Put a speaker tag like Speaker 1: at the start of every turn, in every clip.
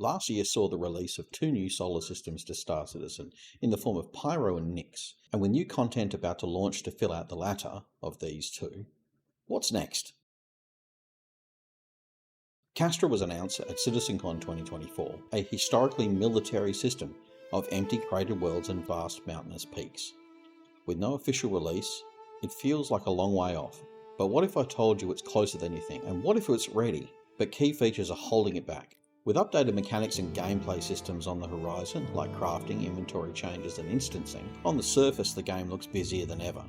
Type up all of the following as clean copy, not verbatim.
Speaker 1: Last year saw the release of 2 new solar systems to Star Citizen in the form of Pyro and Nyx, and with new content about to launch to fill out the latter of these two, what's next? Castra was announced at CitizenCon 2024, a historically military system of empty cratered worlds and vast mountainous peaks. With no official release, it feels like a long way off. But what if I told you it's closer than you think? And what if it's ready, but key features are holding it back? With updated mechanics and gameplay systems on the horizon, like crafting, inventory changes and instancing, on the surface the game looks busier than ever.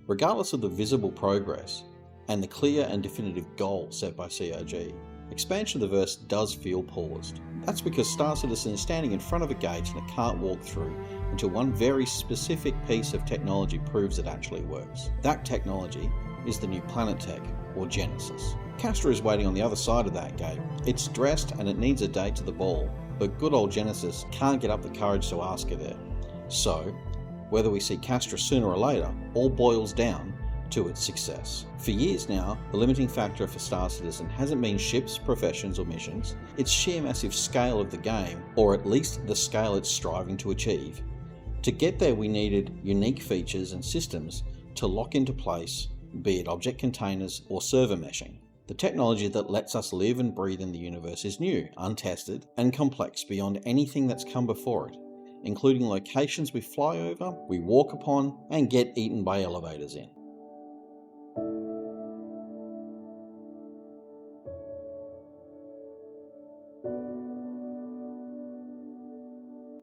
Speaker 1: Regardless of the visible progress, and the clear and definitive goal set by COG, expansion of the verse does feel paused. That's because Star Citizen is standing in front of a gate and it can't walk through until one very specific piece of technology proves it actually works. That technology is the new planet tech, or Genesis. Castra is waiting on the other side of that gate. It's dressed and it needs a date to the ball, but good old Genesis can't get up the courage to ask her there. So, whether we see Castra sooner or later, all boils down to its success. For years now, the limiting factor for Star Citizen hasn't been ships, professions or missions, it's sheer massive scale of the game, or at least the scale it's striving to achieve. To get there we needed unique features and systems to lock into place, be it object containers or server meshing. The technology that lets us live and breathe in the universe is new, untested, and complex beyond anything that's come before it, including locations we fly over, we walk upon, and get eaten by elevators in.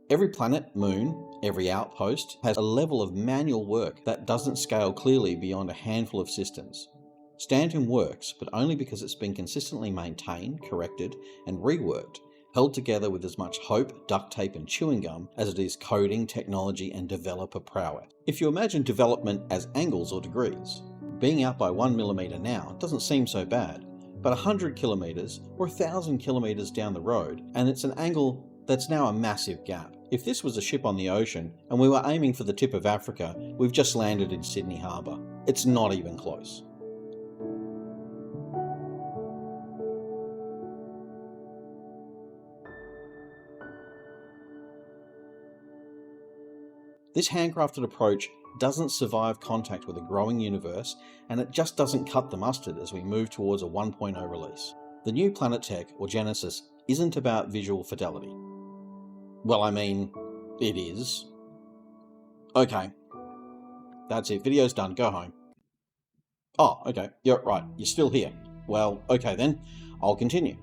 Speaker 1: Every planet, moon, every outpost has a level of manual work that doesn't scale clearly beyond a handful of systems. Stand-in works, but only because it's been consistently maintained, corrected, and reworked, held together with as much hope, duct tape, and chewing gum as it is coding, technology, and developer prowess. If you imagine development as angles or degrees, being out by 1mm now doesn't seem so bad, but 100 kilometers or 1,000 kilometers down the road, and it's an angle that's now a massive gap. If this was a ship on the ocean and we were aiming for the tip of Africa, we've just landed in Sydney Harbour. It's not even close. This handcrafted approach doesn't survive contact with a growing universe, and it just doesn't cut the mustard as we move towards a 1.0 release. The new Planet Tech, or Genesis, isn't about visual fidelity. Well, I mean, it is. Okay. That's it. Video's done. Go home. Oh, okay. You're right. You're still here. Well, okay then. I'll continue.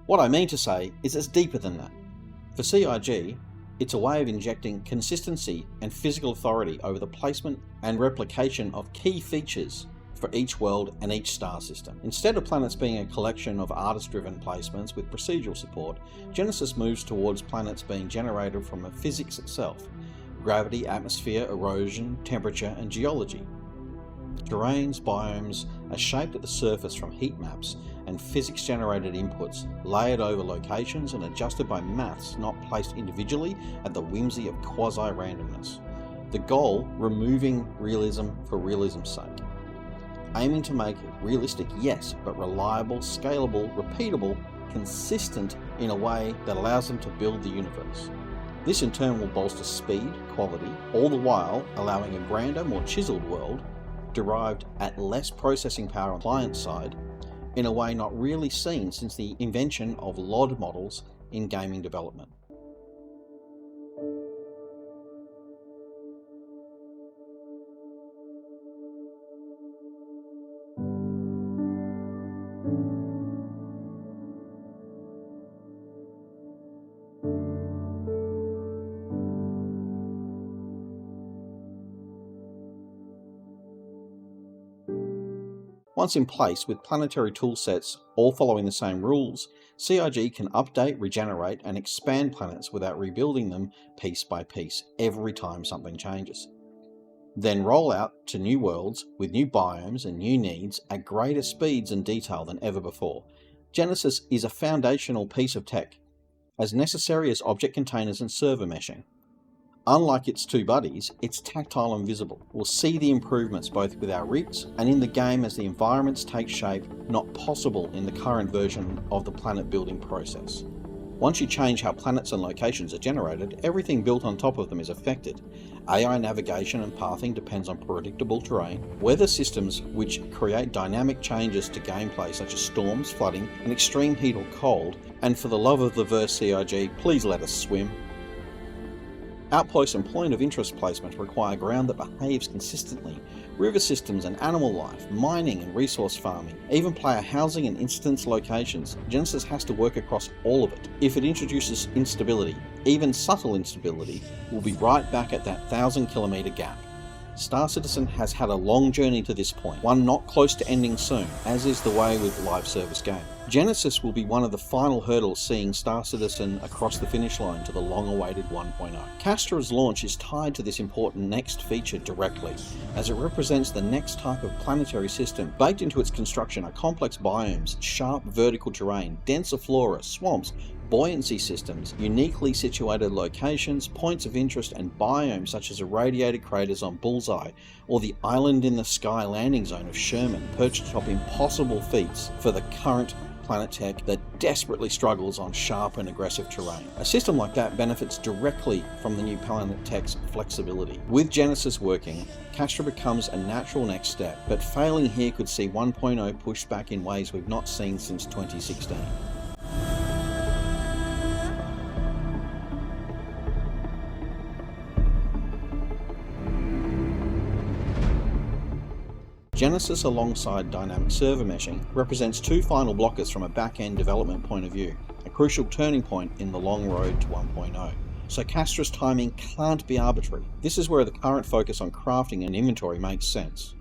Speaker 1: What I mean to say is it's deeper than that. For CIG, it's a way of injecting consistency and physical authority over the placement and replication of key features for each world and each star system. Instead of planets being a collection of artist-driven placements with procedural support, Genesis moves towards planets being generated from a physics itself: gravity, atmosphere, erosion, temperature, and geology. Terrains, biomes are shaped at the surface from heat maps and physics-generated inputs layered over locations and adjusted by maths not placed individually at the whimsy of quasi-randomness. The goal, removing realism for realism's sake. Aiming to make it realistic, yes, but reliable, scalable, repeatable, consistent in a way that allows them to build the universe. This in turn will bolster speed, quality, all the while allowing a grander, more chiseled world, derived at less processing power on the client side, in a way not really seen since the invention of LOD models in gaming development. Once in place, with planetary toolsets all following the same rules, CIG can update, regenerate, and expand planets without rebuilding them piece by piece every time something changes. Then roll out to new worlds with new biomes and new needs at greater speeds and detail than ever before. Genesis is a foundational piece of tech, as necessary as object containers and server meshing. Unlike its two buddies, it's tactile and visible. We'll see the improvements both with our rigs and in the game as the environments take shape not possible in the current version of the planet building process. Once you change how planets and locations are generated, everything built on top of them is affected. AI navigation and pathing depends on predictable terrain, weather systems which create dynamic changes to gameplay such as storms, flooding, and extreme heat or cold, and for the love of the verse CIG, please let us swim. Outposts and point of interest placement require ground that behaves consistently. River systems and animal life, mining and resource farming, even player housing and instance locations. Genesis has to work across all of it. If it introduces instability, even subtle instability, we'll be right back at that 1,000-kilometre gap. Star Citizen has had a long journey to this point, one not close to ending soon, as is the way with live service game. Genesis will be one of the final hurdles seeing Star Citizen across the finish line to the long-awaited 1.0. Castra's launch is tied to this important next feature directly, as it represents the next type of planetary system. Baked into its construction are complex biomes, sharp vertical terrain, denser flora, swamps, buoyancy systems, uniquely situated locations, points of interest, and biomes such as irradiated craters on Bullseye, or the island in the sky landing zone of Sherman, perched atop impossible feats for the current planet tech that desperately struggles on sharp and aggressive terrain. A system like that benefits directly from the new planet tech's flexibility. With Genesis working, Castra becomes a natural next step, but failing here could see 1.0 pushed back in ways we've not seen since 2016. Genesis alongside dynamic server meshing represents two final blockers from a back-end development point of view, a crucial turning point in the long road to 1.0. So Castra's timing can't be arbitrary. This is where the current focus on crafting and inventory makes sense.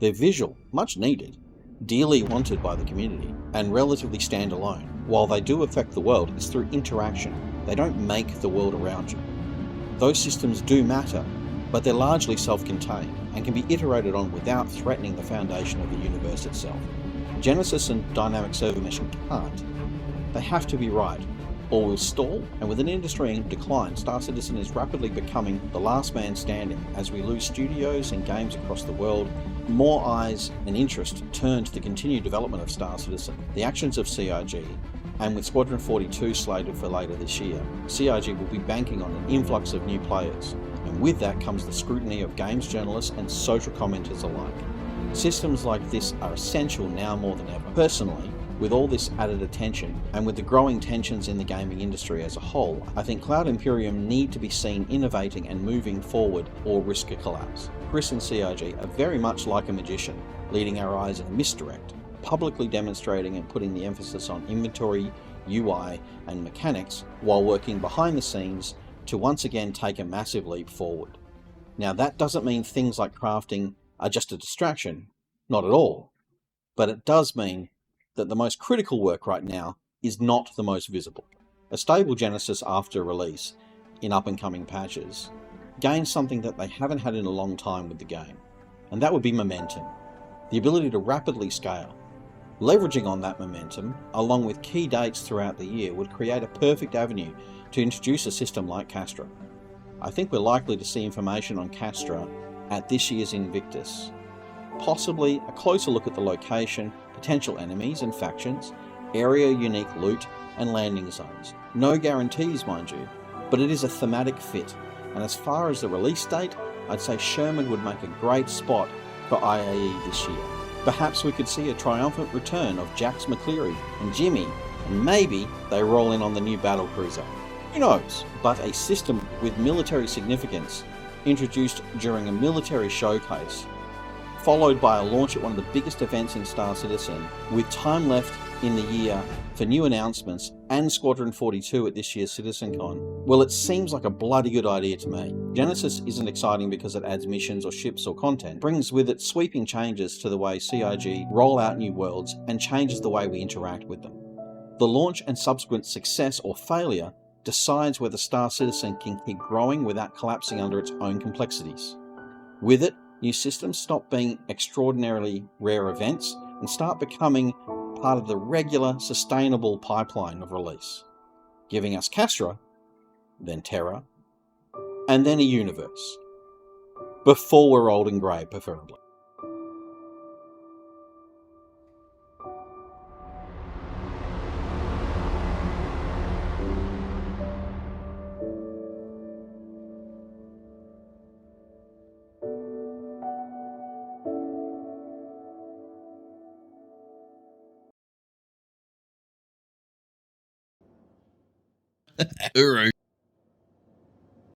Speaker 1: They're visual, much needed, dearly wanted by the community, and relatively standalone. While they do affect the world, it's through interaction. They don't make the world around you. Those systems do matter, but they're largely self-contained and can be iterated on without threatening the foundation of the universe itself. Genesis and dynamic server meshing can't. They have to be right, or we'll stall, and with an industry in decline, Star Citizen is rapidly becoming the last man standing as we lose studios and games across the world. More eyes and interest turn to the continued development of Star Citizen, the actions of CIG, and with Squadron 42 slated for later this year, CIG will be banking on an influx of new players. And with that comes the scrutiny of games journalists and social commenters alike. Systems like this are essential now more than ever. Personally, with all this added attention, and with the growing tensions in the gaming industry as a whole, I think Cloud Imperium need to be seen innovating and moving forward or risk a collapse. Chris and CIG are very much like a magician, leading our eyes in a misdirect, publicly demonstrating and putting the emphasis on inventory, UI, and mechanics, while working behind the scenes to once again take a massive leap forward. Now that doesn't mean things like crafting are just a distraction, not at all, but it does mean that the most critical work right now is not the most visible. A stable Genesis after release, in up-and-coming patches, gains something that they haven't had in a long time with the game, and that would be momentum, the ability to rapidly scale. Leveraging on that momentum, along with key dates throughout the year, would create a perfect avenue to introduce a system like Castra. I think we're likely to see information on Castra at this year's Invictus. Possibly a closer look at the location, potential enemies and factions, area-unique loot and landing zones. No guarantees, mind you, but it is a thematic fit, and as far as the release date, I'd say Sherman would make a great spot for IAE this year. Perhaps we could see a triumphant return of Jax McCleary and Jimmy, and maybe they roll in on the new battlecruiser. Who knows? But a system with military significance, introduced during a military showcase, followed by a launch at one of the biggest events in Star Citizen, with time left in the year for new announcements and Squadron 42 at this year's CitizenCon, well, it seems like a bloody good idea to me. Genesis isn't exciting because it adds missions or ships or content, it brings with it sweeping changes to the way CIG roll out new worlds and changes the way we interact with them. The launch and subsequent success or failure decides whether Star Citizen can keep growing without collapsing under its own complexities. With it, new systems stop being extraordinarily rare events and start becoming part of the regular, sustainable pipeline of release, giving us Castra, then Terra, and then a universe. Before we're old and grey, preferably.
Speaker 2: Uru.